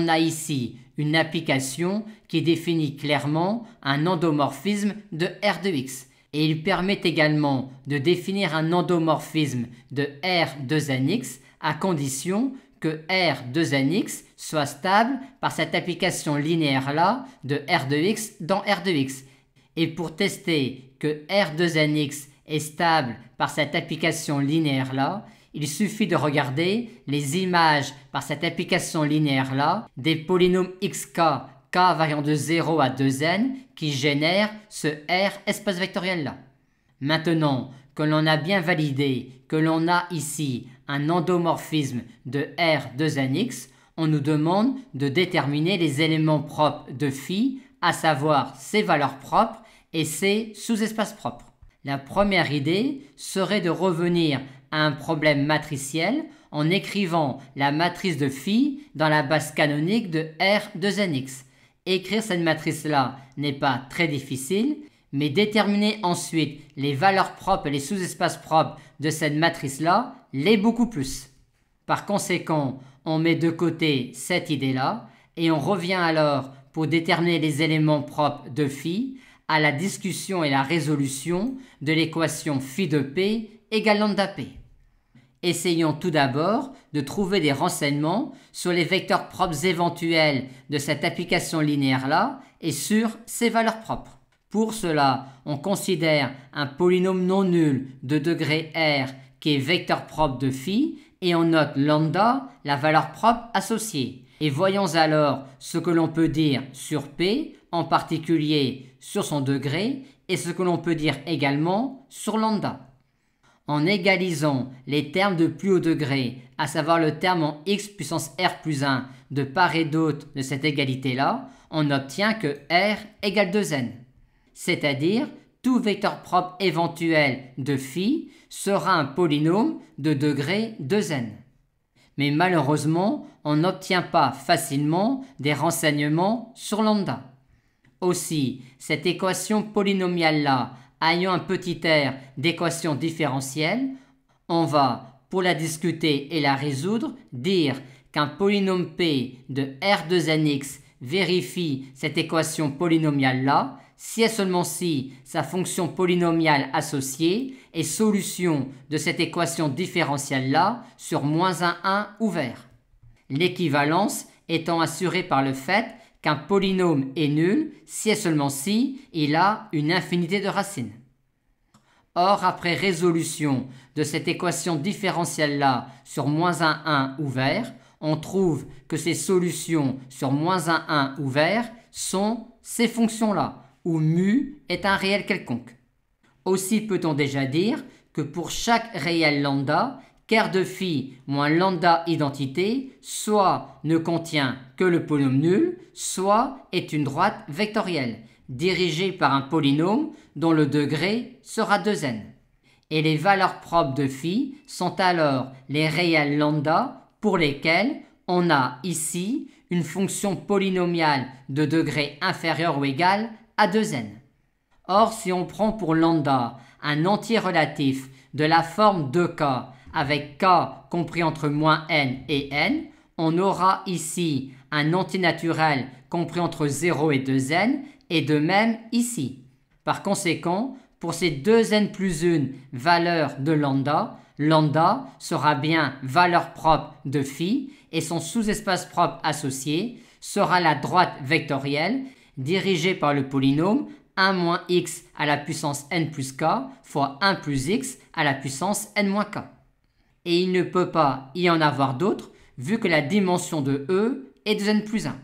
on a ici une application qui définit clairement un endomorphisme de R de x. Et il permet également de définir un endomorphisme de R de nx à condition que R de nx soit stable par cette application linéaire-là de R de x dans R de x. Et pour tester que R de nx est stable par cette application linéaire-là, il suffit de regarder les images par cette application linéaire-là des polynômes xk, k variant de 0 à 2n, qui génèrent ce R espace vectoriel-là. Maintenant que l'on a bien validé que l'on a ici un endomorphisme de R de nx, on nous demande de déterminer les éléments propres de phi, à savoir ses valeurs propres et ses sous-espaces propres. La première idée serait de revenir à un problème matriciel en écrivant la matrice de phi dans la base canonique de R de nx. Écrire cette matrice-là n'est pas très difficile, mais déterminer ensuite les valeurs propres et les sous-espaces propres de cette matrice-là l'est beaucoup plus. Par conséquent, on met de côté cette idée-là et on revient alors pour déterminer les éléments propres de phi à la discussion et la résolution de l'équation phi de p égale lambda p. Essayons tout d'abord de trouver des renseignements sur les vecteurs propres éventuels de cette application linéaire-là et sur ses valeurs propres. Pour cela, on considère un polynôme non nul de degré r qui est vecteur propre de phi et on note lambda, la valeur propre associée. Et voyons alors ce que l'on peut dire sur p, en particulier sur son degré, et ce que l'on peut dire également sur lambda. En égalisant les termes de plus haut degré, à savoir le terme en x puissance r plus 1 de part et d'autre de cette égalité-là, on obtient que r égale 2n. C'est-à-dire, tout vecteur propre éventuel de phi sera un polynôme de degré 2n. Mais malheureusement, on n'obtient pas facilement des renseignements sur lambda. Aussi, cette équation polynomiale-là ayant un petit r d'équation différentielle, on va, pour la discuter et la résoudre, dire qu'un polynôme p de R de nx vérifie cette équation polynomiale-là si et seulement si sa fonction polynomiale associée est solution de cette équation différentielle-là sur -1 ouvert. L'équivalence étant assurée par le fait qu'un polynôme est nul si et seulement si il a une infinité de racines. Or, après résolution de cette équation différentielle-là sur -1 ouvert, on trouve que ces solutions sur -1 ouvert sont ces fonctions-là, où mu est un réel quelconque. Aussi peut-on déjà dire que pour chaque réel lambda, qu'R de phi moins lambda identité soit ne contient que le polynôme nul, soit est une droite vectorielle, dirigée par un polynôme dont le degré sera 2n. Et les valeurs propres de phi sont alors les réels lambda pour lesquels on a ici une fonction polynomiale de degré inférieur ou égal à 2n. Or, si on prend pour lambda un entier relatif de la forme 2k avec k compris entre -n et n, on aura ici un entier naturel compris entre 0 et 2n, et de même ici. Par conséquent, pour ces 2n plus 1 valeurs de lambda, lambda sera bien valeur propre de phi, et son sous-espace propre associé sera la droite vectorielle dirigée par le polynôme 1 moins x à la puissance n plus k fois 1 plus x à la puissance n moins k. Et il ne peut pas y en avoir d'autres vu que la dimension de E est 2n plus 1.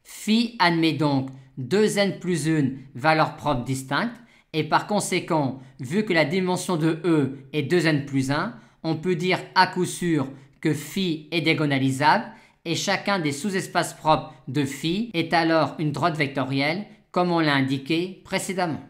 Phi admet donc 2n plus 1 valeurs propres distinctes et par conséquent, vu que la dimension de E est 2n plus 1, on peut dire à coup sûr que phi est diagonalisable et chacun des sous-espaces propres de phi est alors une droite vectorielle comme on l'a indiqué précédemment.